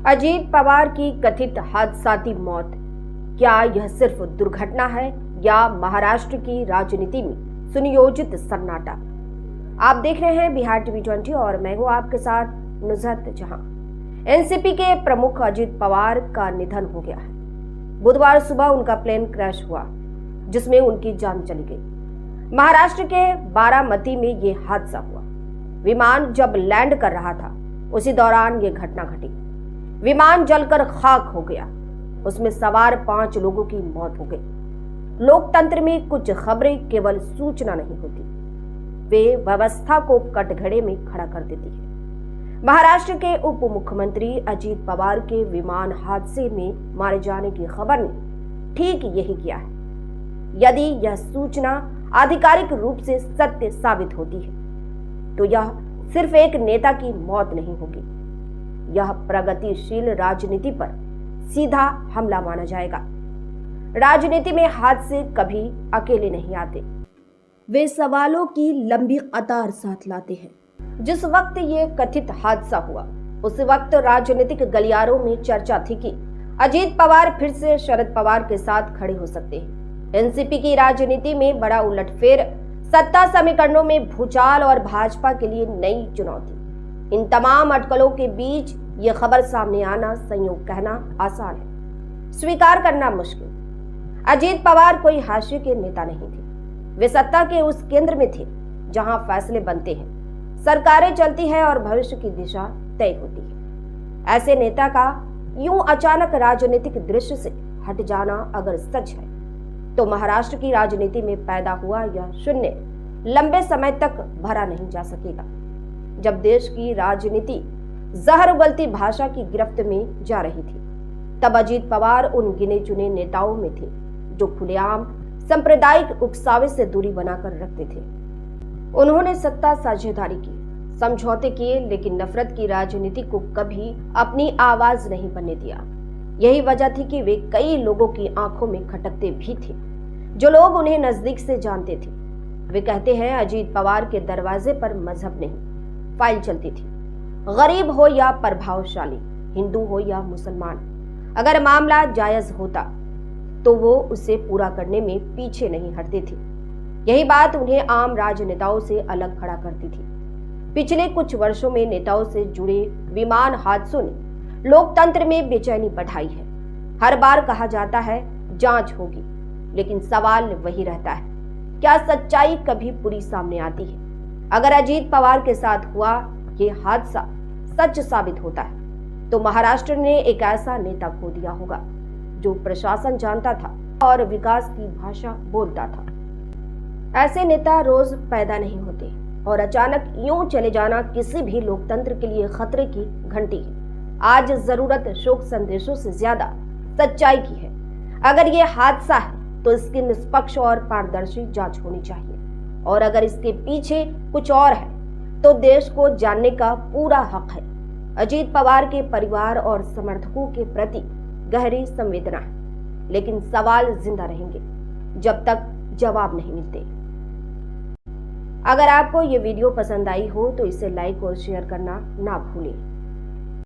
अजीत पवार की कथित हादसाती मौत, क्या यह सिर्फ दुर्घटना है या महाराष्ट्र की राजनीति में सुनियोजित सन्नाटा? आप देख रहे हैं बिहार टीवी 20 और मैं हूं आपके साथ नुसरत जहां। एनसीपी के प्रमुख अजीत पवार का निधन हो गया है। बुधवार सुबह उनका प्लेन क्रैश हुआ जिसमें उनकी जान चली गई। महाराष्ट्र के बारामती में यह हादसा हुआ। विमान जब लैंड कर रहा था उसी दौरान यह घटना घटी। विमान जलकर खाक हो गया। उसमें सवार 5 लोगों की मौत हो गई। लोकतंत्र में कुछ खबरें केवल सूचना नहीं होती, वे व्यवस्था को कटघरे में खड़ा कर देती है। महाराष्ट्र के उप मुख्यमंत्री अजीत पवार के विमान हादसे में मारे जाने की खबर ने ठीक यही किया है। यदि यह सूचना आधिकारिक रूप से सत्य साबित होती है तो यह सिर्फ एक नेता की मौत नहीं होगी, यह प्रगतिशील राजनीति पर सीधा हमला माना जाएगा। राजनीति में हादसे कभी अकेले नहीं आते, वे सवालों की लंबी कतार साथ लाते हैं। जिस वक्त ये कथित हादसा हुआ उस वक्त राजनीतिक गलियारों में चर्चा थी कि अजीत पवार फिर से शरद पवार के साथ खड़े हो सकते हैं। एनसीपी की राजनीति में बड़ा उलटफेर, सत्ता समीकरणों में भूचाल और भाजपा के लिए नई चुनौती। इन तमाम अटकलों के बीच ये खबर सामने आना संयोग कहना आसान है, स्वीकार करना मुश्किल। अजीत पवार कोई हाशिए के नेता नहीं थे। वे सत्ता के उस केंद्र में थे जहां फैसले बनते हैं, सरकारें चलती है और भविष्य की दिशा तय होती है। ऐसे नेता का यूं अचानक राजनीतिक दृश्य से हट जाना अगर सच है तो महाराष्ट्र की राजनीति में पैदा हुआ यह शून्य लंबे समय तक भरा नहीं जा सकेगा। जब देश की राजनीति जहर उगलती भाषा की गिरफ्त में जा रही थी तब अजीत पवार उन गिने चुने नेताओं में थे जो खुलेआम सांप्रदायिक उकसावे से दूरी बनाकर रखते थे। उन्होंने सत्ता साझेदारी की, समझौते किए, लेकिन नफरत की राजनीति को कभी अपनी आवाज नहीं बनने दिया। यही वजह थी कि वे कई लोगों की आंखों में खटकते भी थे जो लोग उन्हें नजदीक से जानते थे। वे कहते हैं अजीत पवार के दरवाजे पर मजहब नहीं, फाइल चलती थी। गरीब हो या प्रभावशाली, हिंदू हो या मुसलमान, अगर मामला जायज होता तो वो उसे पूरा करने में पीछे नहीं हटते थे। यही बात उन्हें आम राजनेताओं से अलग खड़ा करती थी। पिछले कुछ वर्षों में नेताओं से जुड़े विमान हादसों ने लोकतंत्र में बेचैनी बढ़ाई है। हर बार कहा जाता है जांच होगी, लेकिन सवाल वही रहता है, क्या सच्चाई कभी पूरी सामने आती है? अगर अजीत पवार के साथ हुआ ये हादसा सच साबित होता है तो महाराष्ट्र ने एक ऐसा नेता खो दिया होगा जो प्रशासन जानता था और विकास की भाषा बोलता था। ऐसे नेता रोज पैदा नहीं होते और अचानक यूं चले जाना किसी भी लोकतंत्र के लिए खतरे की घंटी है। आज जरूरत शोक संदेशों से ज्यादा सच्चाई की है। अगर ये हादसा है तो इसकी निष्पक्ष और पारदर्शी जांच होनी चाहिए, और अगर इसके पीछे कुछ और है तो देश को जानने का पूरा हक है। अजीत पवार के परिवार और समर्थकों के प्रति गहरी संवेदना है, लेकिन सवाल जिंदा रहेंगे जब तक जवाब नहीं मिलते। अगर आपको ये वीडियो पसंद आई हो तो इसे लाइक और शेयर करना ना भूलें।